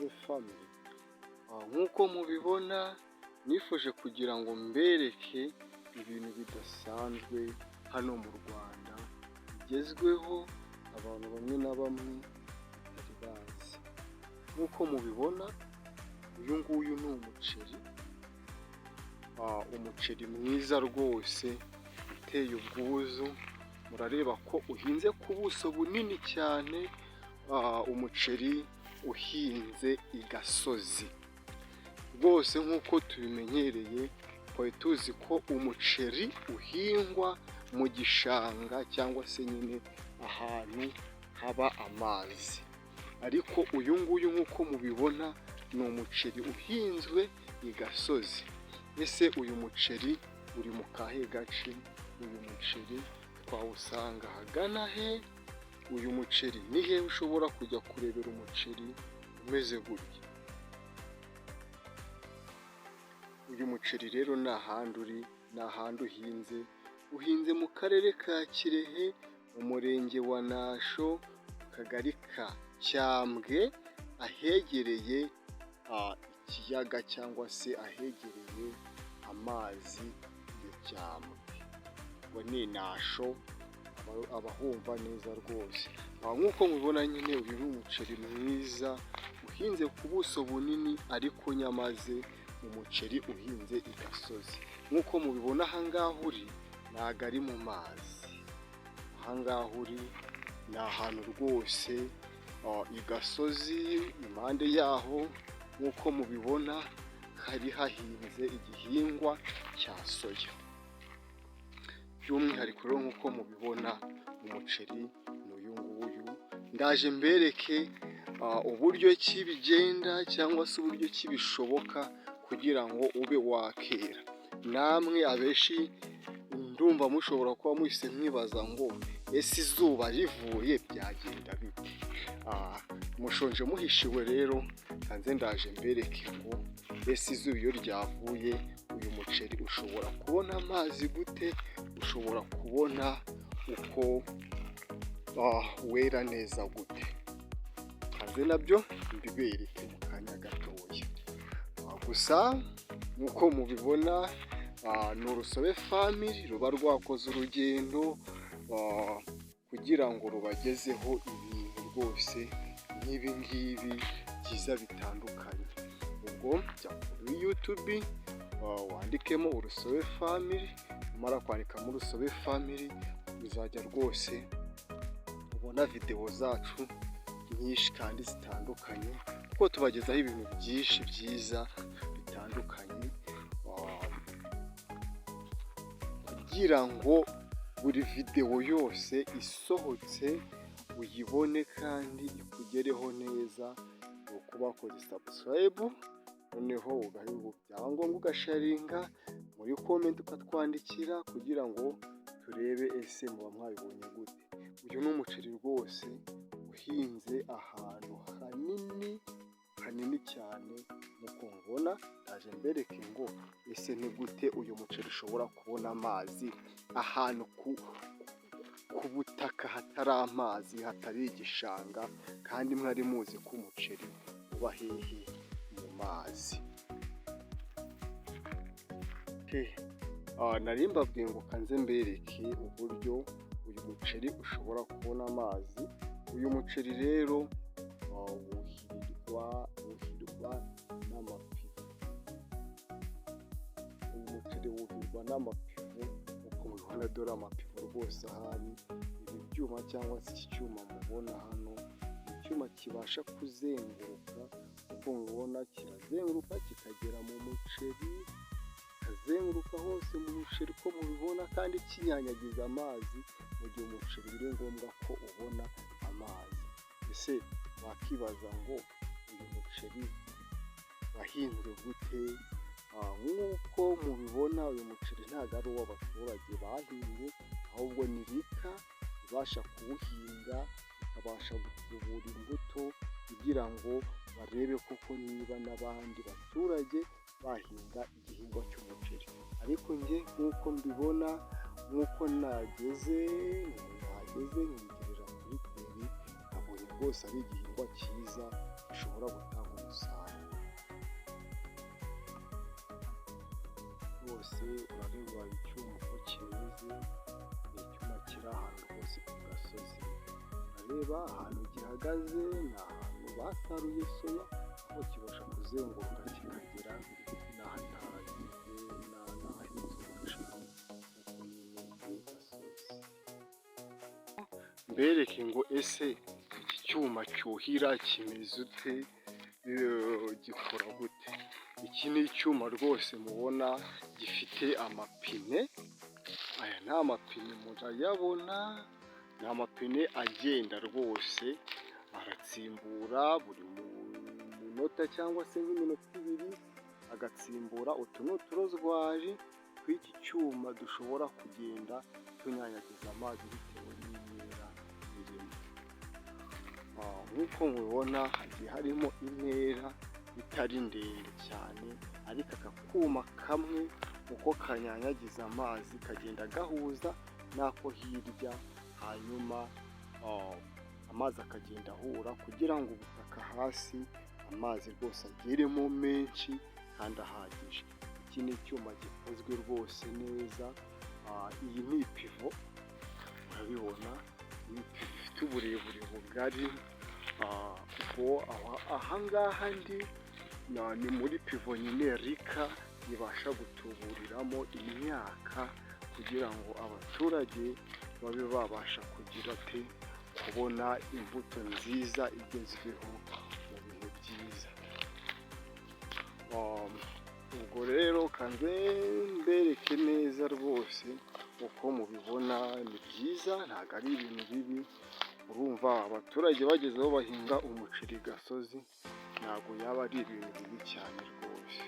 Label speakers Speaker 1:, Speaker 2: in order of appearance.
Speaker 1: Urusobe Family. Nk'uko mubibona nifuje kugira ngo mbereke ibintu bidasanzwe hano mu Rwanda bigezweho abantu bamwe na bamwe batari bazi. Nk'uko mubibona uyu nguyu ni umuceri, umuceri mwiza rwose uteye ubwuzu. Murareba ko uhinze ku buso bunini cyane, umuceri uhinze i Gasozi. Rwose nk'uko tubimenyereye twari tuzi ko umuceri uhingwa mu gishanga cyangwa se nyine ahantu haba amazi, ariko uyu nguyu nk'uko mubibona ni umuceri uhinzwe i Gasozi. Ese uyu muceri uri mu kahe gace? Uyu muceri twawusanga hagana he? Uyu muceri ni he ushobora kujya kurebera umuceri umeze gutya? Uyu muceri rero ni ahandi uri, ni ahandi uhinze mu karere ka Kirehe, mu murenge wa Nasho, akagari ka Cyambwe, ahegereye ikiyaga cyangwa se ahegereye amazi ya Cyambwe. Ngo ni Nasho, abahumva neza rwose. Nk'uko mubibona nyine uyu ni umuceri mwiza uhinze ku buso bunini, ariko nyamaze umuceri uhinze i Gasozi. Nk'uko mubibona ahangaha uri ntabwo ari mu mazi, ahangaha uri ni ahantu rwose i Gasozi. Impande yaho nk'uko mubibona hari hahinze igihingwa cya soya. By'umwihariko rero nk'uko mubibona umuceri ni uyu nguyu. Ndaje mbereke uburyo ki bigenda cyangwa se uburyo ki bishoboka kugira ngo ube wakera. Namwe abenshi ndumva mushobora kuba muhise mwibaza ngo ese izuba rivuye byagenda bite? Mushonje muhishiwe rero, hanze ndaje mbereke ngo ese izuba iyo ryavuye uyu muceri ushobora kubona amazi gute? Ushobora kubona uko wera neza gute? Hanze nabyo mbibereke mu kanya gatoya. Gusa nk'uko mubibona ni Urusobe Family ruba rwakoze urugendo kugira ngo rubagezeho ibintu rwose nk'ibi ngibi byiza bitandukanye. Ubwo jya kuri YouTube wandikemo Urusobe Family, umara kwandikamo Urusobe Family uzajya rwose ubona videwo zacu nyinshi kandi zitandukanye, kuko tubagezaho ibintu byinshi byiza bitandukanye, kugira ngo buri videwo yose isohotse uyibone kandi ikugereho neza. Ni ukuba wakoze subscribe, noneho byaba ngombwa ugasharinga muri comment ukatwandikira kugira ngo turebe ese muba mwabibonye gute. Uyu ni umuceri rwose uhinze ahantu hanini cyane. Nk'uko mubona ndaje mbereke ngo ese ni gute uyu muceri ushobora kubona amazi ahantu ku butaka hatari amazi, hatari igishanga, kandi mwari muzi ko umuceri uba hehe? Mu mazi. Nari mbabwiye ngo kanze mbereke uburyo uyu muceri ushobora kubona amazi. Uyu muceri rero wuhirwa n'amapine. Uyu muceri wuhirwa n'amapine, nk'uko mubibona dore amapine rwose ahari. Ibi byuma cyangwa se iki cyuma mubona hano ni icyuma kibasha kuzenguruka, nk'uko mubibona kirazenguruka kikagera mu muceri, kikazenguruka hose mu muceri uko mubibona, kandi kinyanyagiza amazi mu gihe umuceri biri ngombwa ko ubona amazi. Ese wakibaza ngo uyu muceri wahinzwe gute? Nk'uko mubibona uyu muceri ntabwo ari uw'abaturage bahinze, ahubwo ni Rika ibasha kuwuhinga, ikabasha gutubura imbuto kugira ngo barebe koko niba n'abandi baturage bahinga igihingwa cy'umuceri. Ariko njye nk'uko mbibona, nk'uko nageze nkigerera kuri teri, nabonye rwose ari igihingwa cyiza gishobora gutanga umusaruro. umusaruro. Rwose urareba icyuma uko kimeze, ni icyuma kiri ahantu hose ku gasozi. Urareba ahantu gihagaze ni ahantu basaruye soya, aho kibasha kuzenguruka kikagera n'ahahinze umuceri kuko nyine ni gasozi. Mbereke ngo ese iki cyuma cyuhira kimeze ute, gikora gute? Iki ni icyuma rwose mubona gifite amapine, aya ni amapine murayabona, ni amapine agenda rwose, aratsimbura buri munota cyangwa se nk'iminota ibiri agatsimbura. Utu ni uturozwari tw'iki cyuma dushobora kugenda tunyanyagiza amazi bitewe n'intera irimo. Nk'uko mubibona hagiye harimo intera itari ndende cyane, ariko aka kuma kamwe uko kanyanyagiza amazi kagenda gahuza n'ako hirya, hanyuma amazi akagenda ahura kugira ngo ubutaka hasi amazi rwose ageremo menshi kandi ahagije. Iki ni icyuma gikozwe rwose neza. Iyi ni ipivo, urabibona ni ipivo ifite uburebure bugari. Ahangaha ndi ni muri pivo nyine rika ibasha gutuburiramo imyaka kugira ngo abaturage babe babasha kugira kubona imbuto nziza igezweho mu bihe byiza. Ubwo rero kandi mbereke neza rwose uko mubibona, ni byiza ntabwo ari ibintu bibi. Urumva abaturage bagezeho bahinga umuceri gasozi, ntabwo yaba ari ibintu bibi cyane rwose.